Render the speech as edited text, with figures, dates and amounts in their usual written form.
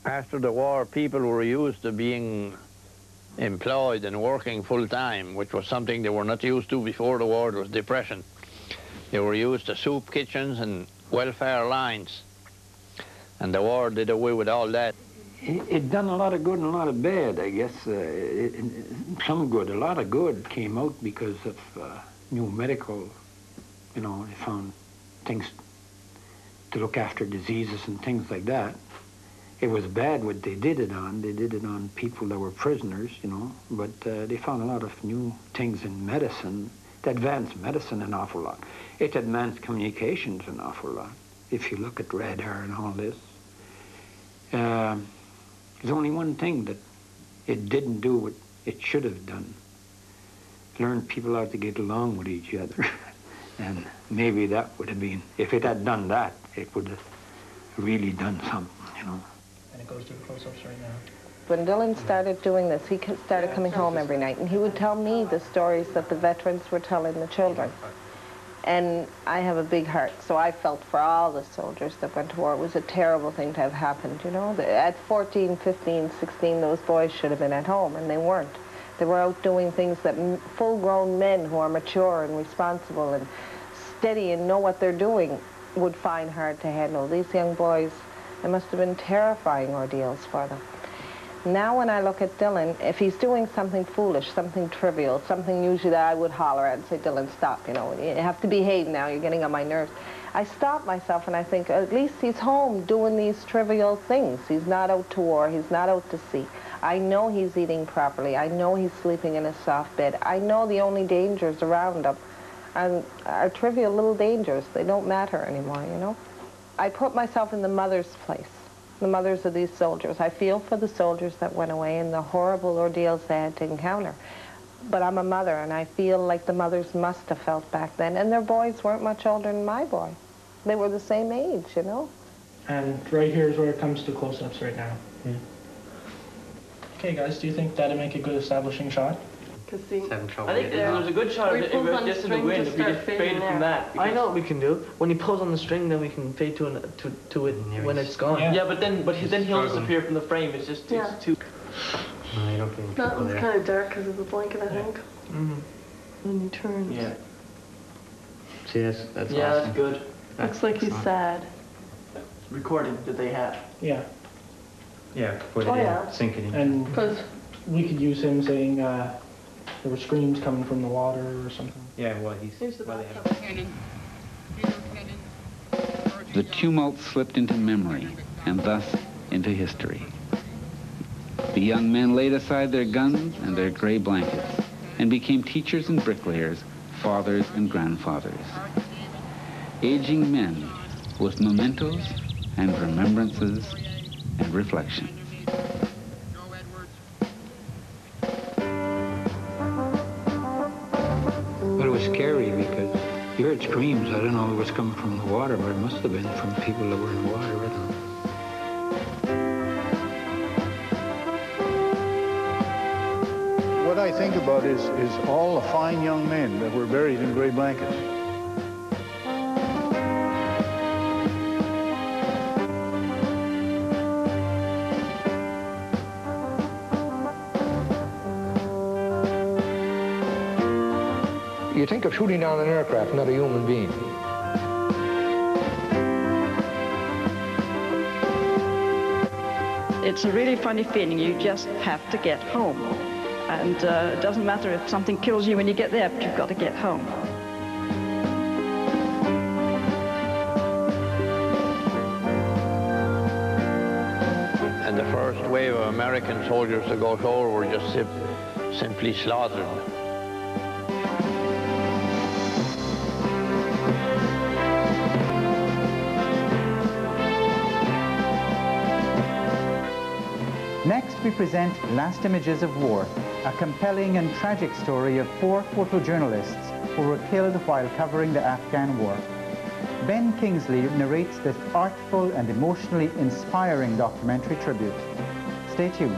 After the war, people were used to being employed and working full-time, which was something they were not used to before the war. It was depression. They were used to soup kitchens and welfare lines, and the war did away with all that. It done a lot of good and a lot of bad, I guess. Some good, a lot of good came out because of new medical, you know, they found things to look after diseases and things like that. It was bad what they did it on. They did it on people that were prisoners, you know, but they found a lot of new things in medicine. It advanced medicine an awful lot. It advanced communications an awful lot. If you look at radar and all this. There's only one thing that it didn't do what it should have done. Learn people how to get along with each other. And maybe that would have been, if it had done that, it would have really done something, you know. And it goes to the close-ups right now. When Dylan started doing this, he started coming home every night, and he would tell me the stories that the veterans were telling the children. And I have a big heart, so I felt for all the soldiers that went to war. It was a terrible thing to have happened, you know. At 14, 15, 16, those boys should have been at home, and they weren't. They were out doing things that full-grown men who are mature and responsible and steady and know what they're doing would find hard to handle. These young boys, it must have been terrifying ordeals for them. Now when I look at Dylan, if he's doing something foolish, something trivial, something usually that I would holler at and say, Dylan, stop, you know, you have to behave now, you're getting on my nerves. I stop myself and I think, at least he's home doing these trivial things. He's not out to war, he's not out to sea. I know he's eating properly, I know he's sleeping in a soft bed. I know the only dangers around him are trivial little dangers. They don't matter anymore, you know. I put myself in the mother's place. The mothers of these soldiers. I feel for the soldiers that went away and the horrible ordeals they had to encounter. But I'm a mother, and I feel like the mothers must have felt back then. And their boys weren't much older than my boy. They were the same age, you know. And right here is where it comes to close-ups right now. Okay, guys, do you think that'd make a good establishing shot? I think there's a good shot of it if it's just in the wind, if we just fade from that. I know what we can do. When he pulls on the string, then we can fade to it when it's gone. Yeah, but then he'll disappear from the frame. It's just it's too. No, you don't get that one's kind of dark because of the blanket, I think. When he turns. Yeah. See, that's awesome. That's good. Looks like he's sad. Recording that they have. Yeah. Yeah, before they sink it in. And we could use him saying there were screams coming from the water or something. Yeah, well, The tumult slipped into memory and thus into history. The young men laid aside their guns and their gray blankets and became teachers and bricklayers, fathers and grandfathers. Aging men with mementos and remembrances and reflection. But it was scary because you heard screams. I don't know if it was coming from the water, but it must have been from people that were in the water with them. What I think about is all the fine young men that were buried in gray blankets. You think of shooting down an aircraft, not a human being. It's a really funny feeling. You just have to get home. And it doesn't matter if something kills you when you get there, but you've got to get home. And the first wave of American soldiers to go ashore were just simply slaughtered. Next, we present Last Images of War, a compelling and tragic story of 4 photojournalists who were killed while covering the Afghan war. Ben Kingsley narrates this artful and emotionally inspiring documentary tribute. Stay tuned.